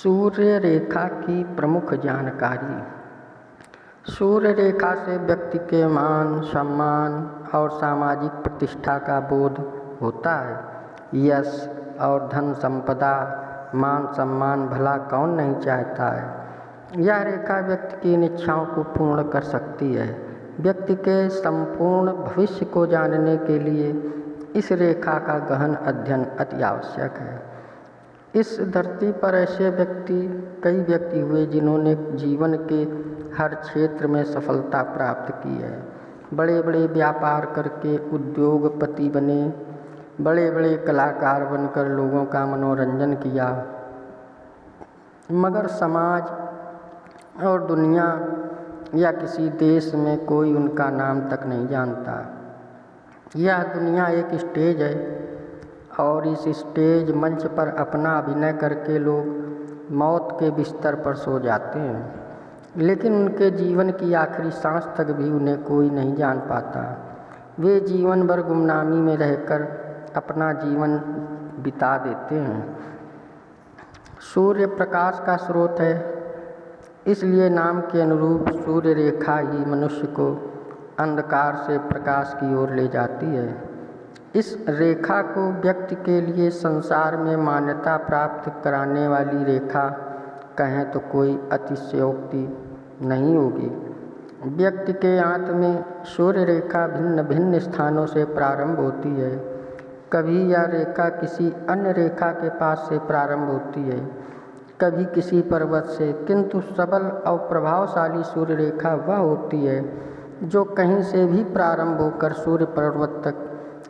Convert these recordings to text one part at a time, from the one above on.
सूर्य रेखा की प्रमुख जानकारी। सूर्य रेखा से व्यक्ति के मान, सम्मान और सामाजिक प्रतिष्ठा का बोध होता है। यश और धन संपदा, मान सम्मान भला कौन नहीं चाहता है। यह रेखा व्यक्ति की इच्छाओं को पूर्ण कर सकती है। व्यक्ति के संपूर्ण भविष्य को जानने के लिए इस रेखा का गहन अध्ययन अति आवश्यक है। इस धरती पर ऐसे कई व्यक्ति हुए जिन्होंने जीवन के हर क्षेत्र में सफलता प्राप्त की है। बड़े बड़े व्यापार करके उद्योगपति बने, बड़े बड़े कलाकार बनकर लोगों का मनोरंजन किया, मगर समाज और दुनिया या किसी देश में कोई उनका नाम तक नहीं जानता। यह दुनिया एक स्टेज है और इस स्टेज मंच पर अपना अभिनय करके लोग मौत के बिस्तर पर सो जाते हैं, लेकिन उनके जीवन की आखिरी सांस तक भी उन्हें कोई नहीं जान पाता। वे जीवन भर गुमनामी में रहकर अपना जीवन बिता देते हैं। सूर्य प्रकाश का स्रोत है, इसलिए नाम के अनुरूप सूर्य रेखा ही मनुष्य को अंधकार से प्रकाश की ओर ले जाती है। इस रेखा को व्यक्ति के लिए संसार में मान्यता प्राप्त कराने वाली रेखा कहें तो कोई अतिशयोक्ति नहीं होगी। व्यक्ति के आंत में सूर्य रेखा भिन्न भिन्न स्थानों से प्रारंभ होती है। कभी यह रेखा किसी अन्य रेखा के पास से प्रारंभ होती है, कभी किसी पर्वत से, किंतु सबल और प्रभावशाली सूर्य रेखा वह होती है जो कहीं से भी प्रारंभ होकर सूर्य पर्वत तक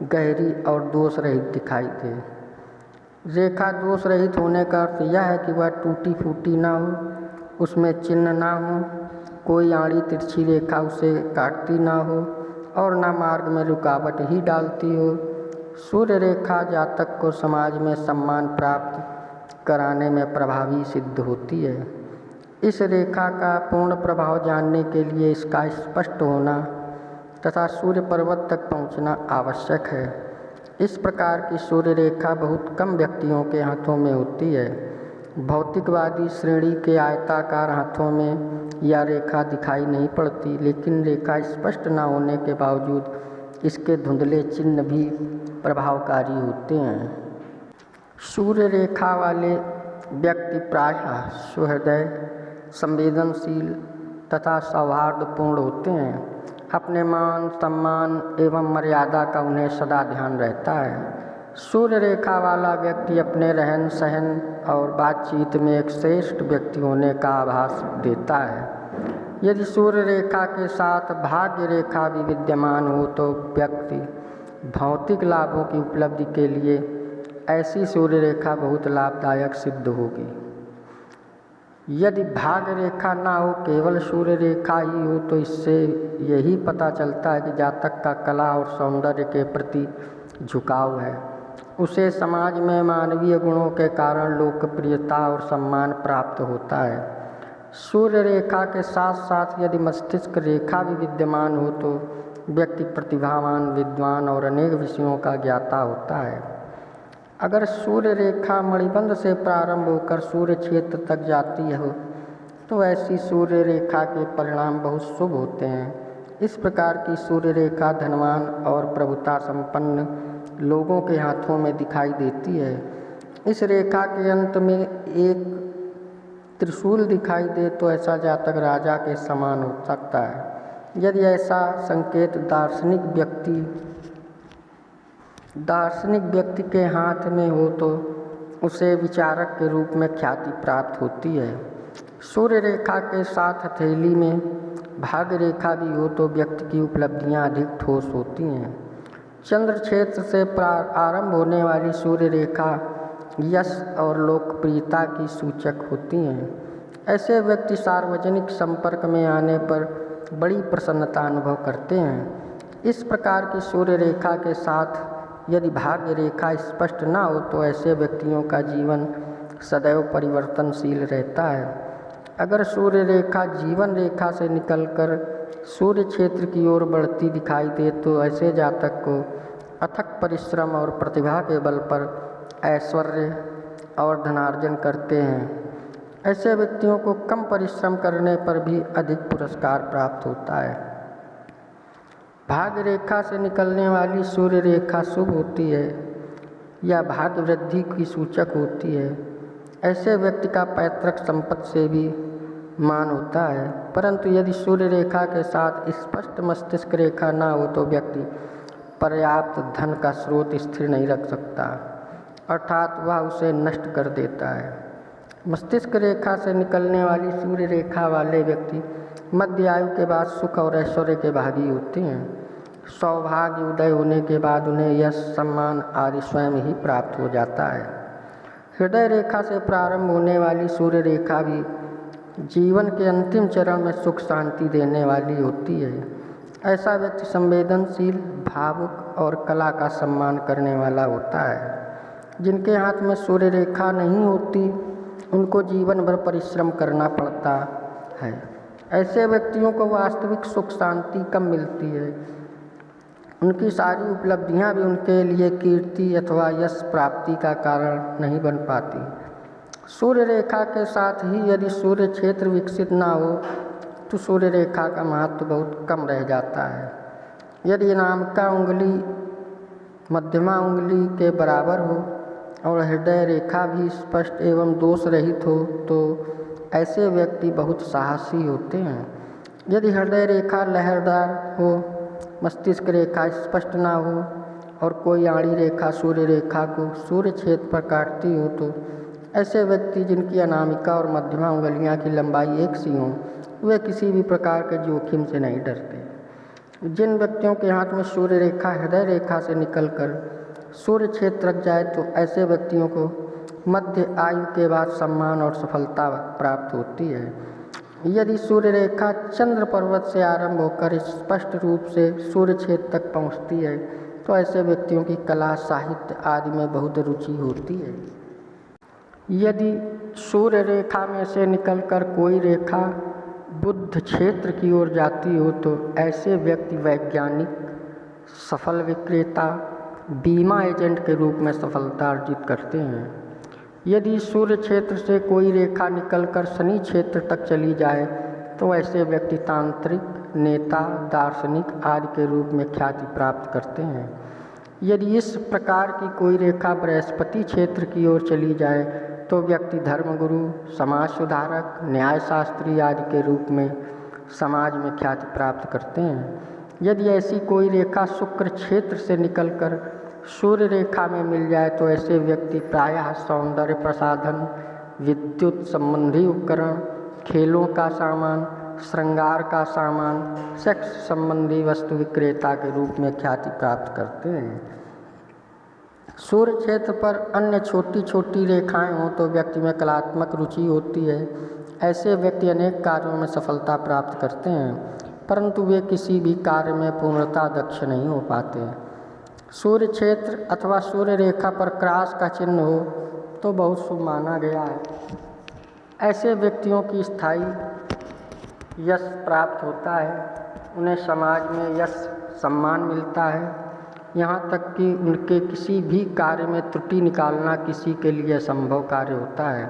गहरी और दोष रहित दिखाई दे। रेखा दोष रहित होने का अर्थ यह है कि वह टूटी फूटी ना हो, उसमें चिन्ह ना हो, कोई आड़ी तिरछी रेखा उसे काटती ना हो और ना मार्ग में रुकावट ही डालती हो। सूर्य रेखा जातक को समाज में सम्मान प्राप्त कराने में प्रभावी सिद्ध होती है। इस रेखा का पूर्ण प्रभाव जानने के लिए इसका स्पष्ट होना तथा सूर्य पर्वत तक पहुंचना आवश्यक है। इस प्रकार की सूर्य रेखा बहुत कम व्यक्तियों के हाथों में होती है। भौतिकवादी श्रेणी के आयताकार हाथों में यह रेखा दिखाई नहीं पड़ती, लेकिन रेखा स्पष्ट न होने के बावजूद इसके धुंधले चिन्ह भी प्रभावकारी होते हैं। सूर्य रेखा वाले व्यक्ति प्रायः सुहृदय, संवेदनशील तथा सौहार्दपूर्ण होते हैं। अपने मान सम्मान एवं मर्यादा का उन्हें सदा ध्यान रहता है। सूर्य रेखा वाला व्यक्ति अपने रहन सहन और बातचीत में एक श्रेष्ठ व्यक्ति होने का आभास देता है। यदि सूर्य रेखा के साथ भाग्य रेखा भी विद्यमान हो तो व्यक्ति भौतिक लाभों की उपलब्धि के लिए ऐसी सूर्य रेखा बहुत लाभदायक सिद्ध होगी। यदि भाग्य रेखा ना हो, केवल सूर्य रेखा ही हो, तो इससे यही पता चलता है कि जातक का कला और सौंदर्य के प्रति झुकाव है। उसे समाज में मानवीय गुणों के कारण लोकप्रियता और सम्मान प्राप्त होता है। सूर्य रेखा के साथ साथ यदि मस्तिष्क रेखा भी विद्यमान हो तो व्यक्ति प्रतिभावान, विद्वान और अनेक विषयों का ज्ञाता होता है। अगर सूर्य रेखा मणिबंध से प्रारंभ होकर सूर्य क्षेत्र तक जाती हो तो ऐसी सूर्य रेखा के परिणाम बहुत शुभ होते हैं। इस प्रकार की सूर्य रेखा धनवान और प्रभुता संपन्न लोगों के हाथों में दिखाई देती है। इस रेखा के अंत में एक त्रिशूल दिखाई दे तो ऐसा जातक राजा के समान हो सकता है। यदि ऐसा संकेत दार्शनिक व्यक्ति के हाथ में हो तो उसे विचारक के रूप में ख्याति प्राप्त होती है। सूर्य रेखा के साथ हथेली में भाग्य रेखा भी हो तो व्यक्ति की उपलब्धियां अधिक ठोस होती हैं। चंद्र क्षेत्र से आरंभ होने वाली सूर्य रेखा यश और लोकप्रियता की सूचक होती हैं। ऐसे व्यक्ति सार्वजनिक संपर्क में आने पर बड़ी प्रसन्नता अनुभव करते हैं। इस प्रकार की सूर्य रेखा के साथ यदि भाग्य रेखा स्पष्ट न हो तो ऐसे व्यक्तियों का जीवन सदैव परिवर्तनशील रहता है। अगर सूर्य रेखा जीवन रेखा से निकलकर सूर्य क्षेत्र की ओर बढ़ती दिखाई दे तो ऐसे जातक को अथक परिश्रम और प्रतिभा के बल पर ऐश्वर्य और धनार्जन करते हैं। ऐसे व्यक्तियों को कम परिश्रम करने पर भी अधिक पुरस्कार प्राप्त होता है। भाग्य रेखा से निकलने वाली सूर्य रेखा शुभ होती है या भाग्य वृद्धि की सूचक होती है। ऐसे व्यक्ति का पैतृक संपत्ति से भी मान होता है, परंतु यदि सूर्य रेखा के साथ स्पष्ट मस्तिष्क रेखा ना हो तो व्यक्ति पर्याप्त धन का स्रोत स्थिर नहीं रख सकता, अर्थात वह उसे नष्ट कर देता है। मस्तिष्क रेखा से निकलने वाली सूर्य रेखा वाले व्यक्ति मध्य आयु के बाद सुख और ऐश्वर्य के भागी होते हैं। सौभाग्य उदय होने के बाद उन्हें यश, सम्मान आदि स्वयं ही प्राप्त हो जाता है। हृदय रेखा से प्रारंभ होने वाली सूर्य रेखा भी जीवन के अंतिम चरण में सुख शांति देने वाली होती है। ऐसा व्यक्ति संवेदनशील, भावुक और कला का सम्मान करने वाला होता है। जिनके हाथ में सूर्य रेखा नहीं होती उनको जीवन भर परिश्रम करना पड़ता है। ऐसे व्यक्तियों को वास्तविक सुख शांति कम मिलती है। उनकी सारी उपलब्धियां भी उनके लिए कीर्ति अथवा यश प्राप्ति का कारण नहीं बन पाती। सूर्य रेखा के साथ ही यदि सूर्य क्षेत्र विकसित ना हो तो सूर्य रेखा का महत्व बहुत कम रह जाता है। यदि अनामिका उंगली मध्यमा उंगली के बराबर हो और हृदय रेखा भी स्पष्ट एवं दोष रहित हो तो ऐसे व्यक्ति बहुत साहसी होते हैं। यदि हृदय रेखा लहरदार हो, मस्तिष्क रेखा स्पष्ट ना हो और कोई आड़ी रेखा सूर्य रेखा को सूर्य क्षेत्र पर काटती हो तो ऐसे व्यक्ति जिनकी अनामिका और मध्यमा उंगलियां की लंबाई एक सी हों वे किसी भी प्रकार के जोखिम से नहीं डरते। जिन व्यक्तियों के हाथ में सूर्य रेखा हृदय रेखा से निकलकर सूर्य क्षेत्र रख जाए तो ऐसे व्यक्तियों को मध्य आयु के बाद सम्मान और सफलता प्राप्त होती है। यदि सूर्य रेखा चंद्र पर्वत से आरंभ होकर स्पष्ट रूप से सूर्य क्षेत्र तक पहुंचती है तो ऐसे व्यक्तियों की कला, साहित्य आदि में बहुत रुचि होती है। यदि सूर्य रेखा में से निकलकर कोई रेखा बुध क्षेत्र की ओर जाती हो तो ऐसे व्यक्ति वैज्ञानिक, सफल विक्रेता, बीमा एजेंट के रूप में सफलता अर्जित करते हैं। यदि सूर्य क्षेत्र से कोई रेखा निकलकर शनि क्षेत्र तक चली जाए तो ऐसे व्यक्ति तांत्रिक, नेता, दार्शनिक आदि के रूप में ख्याति प्राप्त करते हैं। यदि इस प्रकार की कोई रेखा बृहस्पति क्षेत्र की ओर चली जाए तो व्यक्ति धर्मगुरु, समाज सुधारक, न्यायशास्त्री आदि के रूप में समाज में ख्याति प्राप्त करते हैं। यदि ऐसी कोई रेखा शुक्र क्षेत्र से निकलकर सूर्य रेखा में मिल जाए तो ऐसे व्यक्ति प्रायः सौंदर्य प्रसाधन, विद्युत संबंधी उपकरण, खेलों का सामान, श्रृंगार का सामान, सेक्स संबंधी वस्तु विक्रेता के रूप में ख्याति प्राप्त करते हैं। सूर्य क्षेत्र पर अन्य छोटी छोटी रेखाएं हों तो व्यक्ति में कलात्मक रुचि होती है। ऐसे व्यक्ति अनेक कार्यों में सफलता प्राप्त करते हैं, परंतु वे किसी भी कार्य में पूर्णतः दक्ष नहीं हो पाते। सूर्य क्षेत्र अथवा सूर्य रेखा पर क्रॉस का चिन्ह हो तो बहुत शुभ माना गया है। ऐसे व्यक्तियों की स्थायी यश प्राप्त होता है, उन्हें समाज में यश सम्मान मिलता है, यहाँ तक कि उनके किसी भी कार्य में त्रुटि निकालना किसी के लिए असंभव कार्य होता है।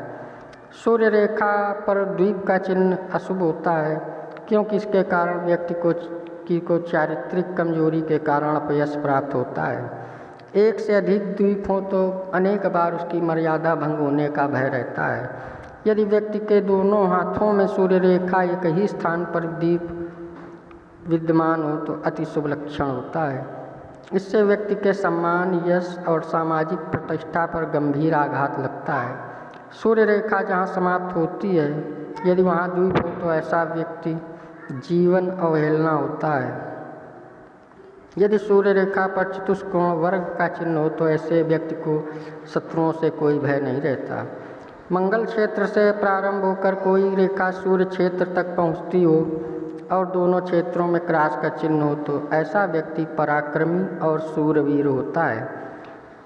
सूर्य रेखा पर द्वीप का चिन्ह अशुभ होता है क्योंकि इसके कारण व्यक्ति को चारित्रिक कमजोरी के कारण अपयश प्राप्त होता है। एक से अधिक द्वीप हो तो अनेक बार उसकी मर्यादा भंग होने का भय रहता है। यदि व्यक्ति के दोनों हाथों में सूर्य रेखा एक ही स्थान पर द्वीप विद्यमान हो तो अति शुभ लक्षण होता है। इससे व्यक्ति के सम्मान, यश और सामाजिक प्रतिष्ठा पर गंभीर आघात लगता है। सूर्य रेखा जहाँ समाप्त होती है, यदि वहाँ द्वीप हो तो ऐसा व्यक्ति जीवन अवहेलना होता है। यदि सूर्य रेखा पर चतुष्कोण वर्ग का चिन्ह हो तो ऐसे व्यक्ति को शत्रुओं से कोई भय नहीं रहता। मंगल क्षेत्र से प्रारंभ होकर कोई रेखा सूर्य क्षेत्र तक पहुँचती हो और दोनों क्षेत्रों में क्रॉस का चिन्ह हो तो ऐसा व्यक्ति पराक्रमी और शूरवीर होता है।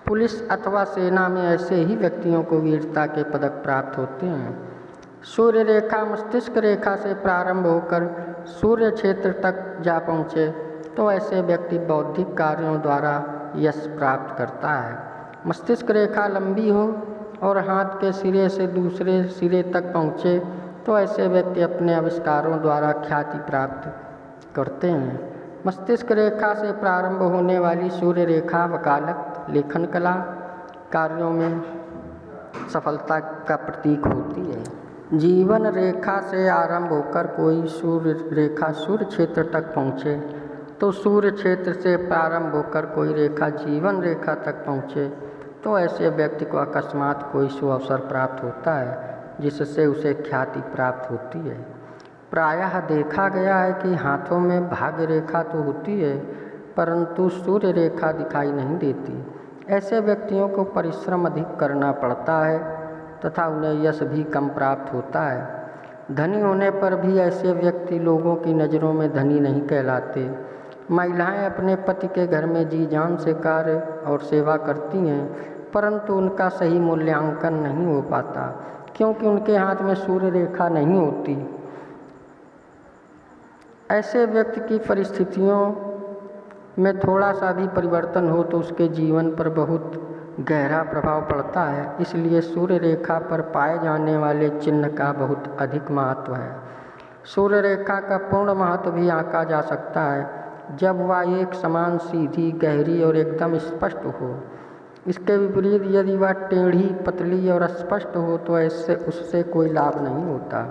पुलिस अथवा सेना में ऐसे ही व्यक्तियों को वीरता के पदक प्राप्त होते हैं। सूर्य रेखा मस्तिष्क रेखा से प्रारंभ होकर सूर्य क्षेत्र तक जा पहुँचे तो ऐसे व्यक्ति बौद्धिक कार्यों द्वारा यश प्राप्त करता है। मस्तिष्क रेखा लंबी हो और हाथ के सिरे से दूसरे सिरे तक पहुँचे तो ऐसे व्यक्ति अपने आविष्कारों द्वारा ख्याति प्राप्त करते हैं। मस्तिष्क रेखा से प्रारंभ होने वाली सूर्य रेखा वकालत, लेखन कला कार्यों में सफलता का प्रतीक होती है। जीवन रेखा से आरंभ होकर कोई सूर्य रेखा सूर्य क्षेत्र तक पहुँचे तो सूर्य क्षेत्र से प्रारंभ होकर कोई रेखा जीवन रेखा तक पहुँचे तो ऐसे व्यक्ति को अकस्मात कोई शुभ अवसर प्राप्त होता है जिससे उसे ख्याति प्राप्त होती है। प्रायः देखा गया है कि हाथों में भाग्य रेखा तो होती है परंतु सूर्य रेखा दिखाई नहीं देती। ऐसे व्यक्तियों को परिश्रम अधिक करना पड़ता है तथा उन्हें यश भी कम प्राप्त होता है। धनी होने पर भी ऐसे व्यक्ति लोगों की नज़रों में धनी नहीं कहलाते। महिलाएं अपने पति के घर में जी जान से कार्य और सेवा करती हैं परंतु उनका सही मूल्यांकन नहीं हो पाता क्योंकि उनके हाथ में सूर्य रेखा नहीं होती। ऐसे व्यक्ति की परिस्थितियों में थोड़ा सा भी परिवर्तन हो तो उसके जीवन पर बहुत गहरा प्रभाव पड़ता है। इसलिए सूर्य रेखा पर पाए जाने वाले चिन्ह का बहुत अधिक महत्व है। सूर्य रेखा का पूर्ण महत्व भी आंका जा सकता है जब वह एक समान सीधी, गहरी और एकदम स्पष्ट हो। इसके विपरीत यदि वह टेढ़ी, पतली और अस्पष्ट हो तो ऐसे उससे कोई लाभ नहीं होता।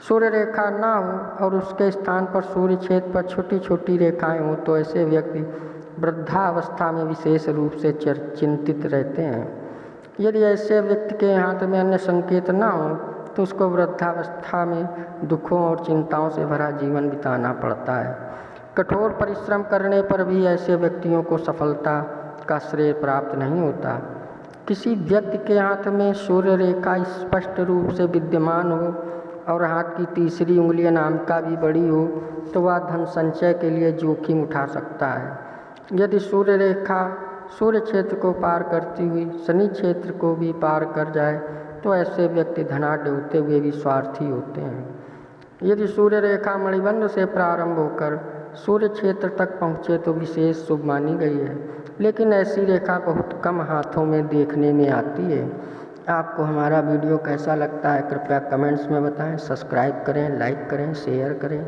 सूर्य रेखा ना हो और उसके स्थान पर सूर्य क्षेत्र पर छोटी छोटी रेखाएं हों तो ऐसे व्यक्ति वृद्धावस्था में विशेष रूप से चिंतित रहते हैं। यदि ऐसे व्यक्ति के हाथ में अन्य संकेत ना हो तो उसको वृद्धावस्था में दुखों और चिंताओं से भरा जीवन बिताना पड़ता है। कठोर परिश्रम करने पर भी ऐसे व्यक्तियों को सफलता का श्रेय प्राप्त नहीं होता। किसी व्यक्ति के हाथ में सूर्य रेखा स्पष्ट रूप से विद्यमान हो और हाथ की तीसरी उंगली अनामिका भी बड़ी हो तो वह धन संचय के लिए जोखिम उठा सकता है। यदि सूर्य रेखा सूर्य क्षेत्र को पार करती हुई शनि क्षेत्र को भी पार कर जाए तो ऐसे व्यक्ति धनाढ्य होते हुए भी स्वार्थी होते हैं। यदि सूर्य रेखा मणिबंध से प्रारंभ होकर सूर्य क्षेत्र तक पहुँचे तो विशेष शुभ मानी गई है, लेकिन ऐसी रेखा बहुत कम हाथों में देखने में आती है। आपको हमारा वीडियो कैसा लगता है कृपया कमेंट्स में बताएं। सब्सक्राइब करें, लाइक करें, शेयर करें।